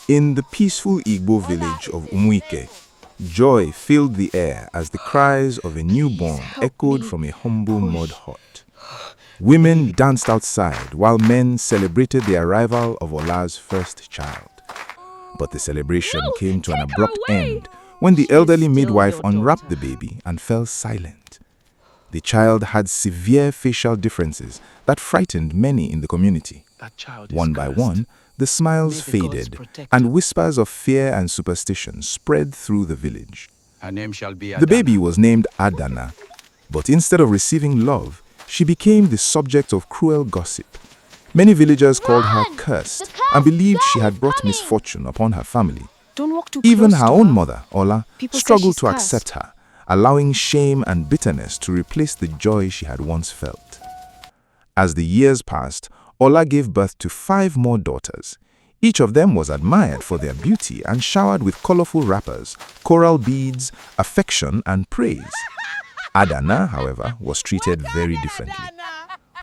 In the peaceful Igbo village of Umuike, joy filled the air as the cries of a newborn echoed from a humble mud hut. Women danced outside while men celebrated the arrival of Ola's first child. But the celebration came to an abrupt end when the elderly midwife unwrapped the baby and fell silent. The child had severe facial differences that frightened many in the community. One by one, the smiles faded, and whispers of fear and superstition spread through the village. Her name shall be Adanna. The baby was named Adanna, but instead of receiving love, she became the subject of cruel gossip. Many villagers called her cursed and believed she had brought misfortune upon her family. Even her own mother, Ola, struggled to accept her, allowing shame and bitterness to replace the joy she had once felt. As the years passed, Ola gave birth to 5 more daughters. Each of them was admired for their beauty and showered with colorful wrappers, coral beads, affection, and praise. Adanna, however, was treated very differently.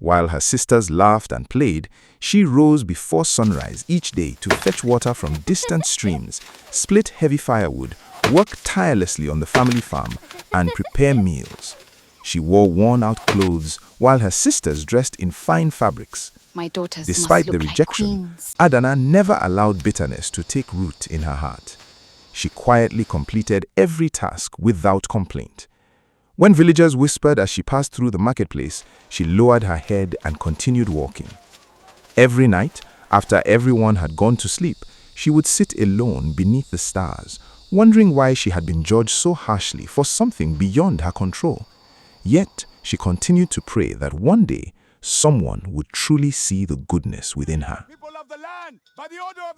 While her sisters laughed and played, she rose before sunrise each day to fetch water from distant streams, split heavy firewood, work tirelessly on the family farm, and prepare meals. She wore worn-out clothes while her sisters dressed in fine fabrics. My daughters Despite must the look rejection, like queens. Adanna never allowed bitterness to take root in her heart. She quietly completed every task without complaint. When villagers whispered as she passed through the marketplace, she lowered her head and continued walking. Every night, after everyone had gone to sleep, she would sit alone beneath the stars, wondering why she had been judged so harshly for something beyond her control. Yet, she continued to pray that one day, someone would truly see the goodness within her.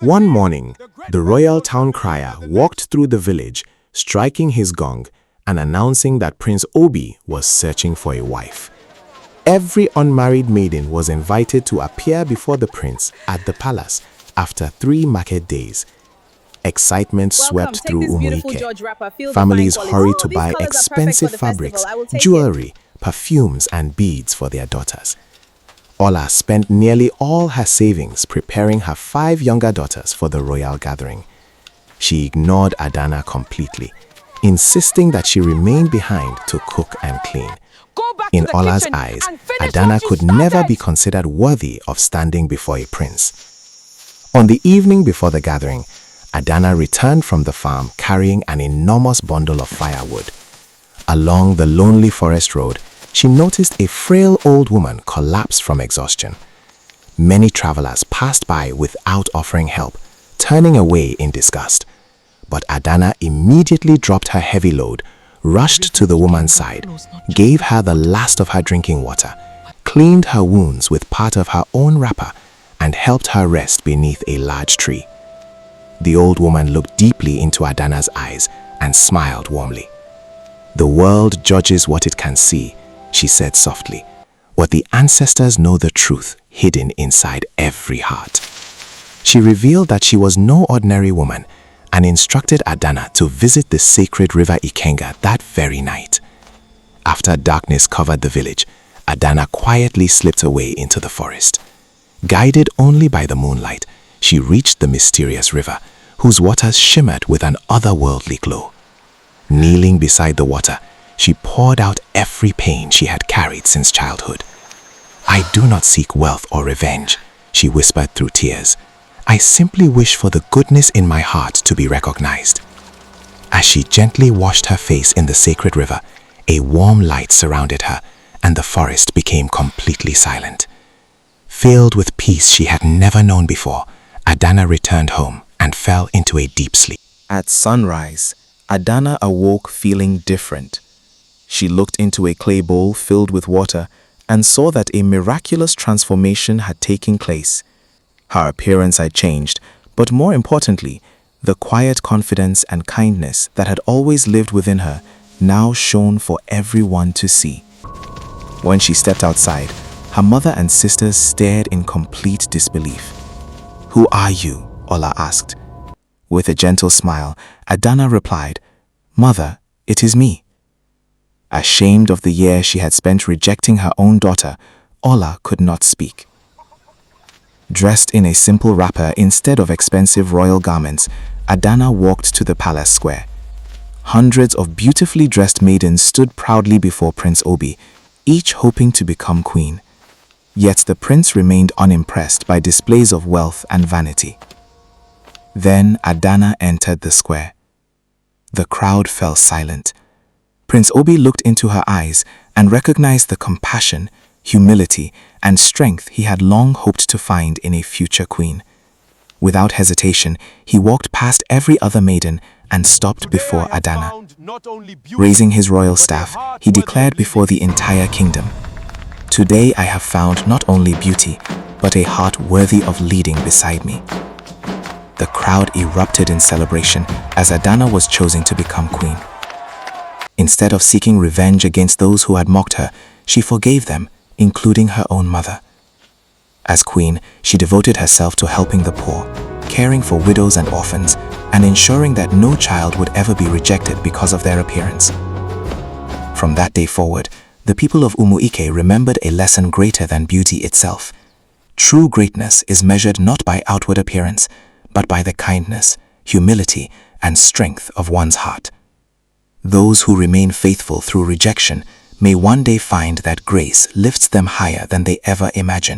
One morning, the royal town crier walked through the village, striking his gong and announcing that Prince Obi was searching for a wife. Every unmarried maiden was invited to appear before the prince at the palace after 3 market days. Excitement swept through Umuike. Families hurried to buy expensive fabrics, jewelry, perfumes, and beads for their daughters. Ola spent nearly all her savings preparing her 5 younger daughters for the royal gathering. She ignored Adanna completely, insisting that she remain behind to cook and clean. In Ola's eyes, Adanna could never be considered worthy of standing before a prince. On the evening before the gathering, Adanna returned from the farm carrying an enormous bundle of firewood. Along the lonely forest road, she noticed a frail old woman collapse from exhaustion. Many travelers passed by without offering help, turning away in disgust. But Adanna immediately dropped her heavy load, rushed to the woman's side, gave her the last of her drinking water, cleaned her wounds with part of her own wrapper, and helped her rest beneath a large tree. The old woman looked deeply into Adanna's eyes and smiled warmly. "The world judges what it can see," she said softly, "but the ancestors know the truth hidden inside every heart." She revealed that she was no ordinary woman and instructed Adanna to visit the sacred River Ikenga that very night. After darkness covered the village, Adanna quietly slipped away into the forest. Guided only by the moonlight, she reached the mysterious river, whose waters shimmered with an otherworldly glow. Kneeling beside the water, she poured out every pain she had carried since childhood. "I do not seek wealth or revenge," she whispered through tears. "I simply wish for the goodness in my heart to be recognized." As she gently washed her face in the sacred river, a warm light surrounded her, and the forest became completely silent. Filled with peace she had never known before, Adanna returned home and fell into a deep sleep. At sunrise, Adanna awoke feeling different. She looked into a clay bowl filled with water and saw that a miraculous transformation had taken place. Her appearance had changed, but more importantly, the quiet confidence and kindness that had always lived within her now shone for everyone to see. When she stepped outside, her mother and sisters stared in complete disbelief. "Who are you?" Ola asked. With a gentle smile, Adanna replied, "Mother, it is me." Ashamed of the year she had spent rejecting her own daughter, Ola could not speak. Dressed in a simple wrapper instead of expensive royal garments, Adanna walked to the palace square. Hundreds of beautifully dressed maidens stood proudly before Prince Obi, each hoping to become queen. Yet the prince remained unimpressed by displays of wealth and vanity. Then Adanna entered the square. The crowd fell silent. Prince Obi looked into her eyes and recognized the compassion, humility, and strength he had long hoped to find in a future queen. Without hesitation, he walked past every other maiden and stopped before Adanna. Raising his royal staff, he declared before the entire kingdom, "Today I have found not only beauty, but a heart worthy of leading beside me." The crowd erupted in celebration as Adanna was chosen to become queen. Instead of seeking revenge against those who had mocked her, she forgave them, including her own mother. As queen, she devoted herself to helping the poor, caring for widows and orphans, and ensuring that no child would ever be rejected because of their appearance. From that day forward, the people of Umuike remembered a lesson greater than beauty itself. True greatness is measured not by outward appearance, but by the kindness, humility, and strength of one's heart. Those who remain faithful through rejection may one day find that grace lifts them higher than they ever imagined.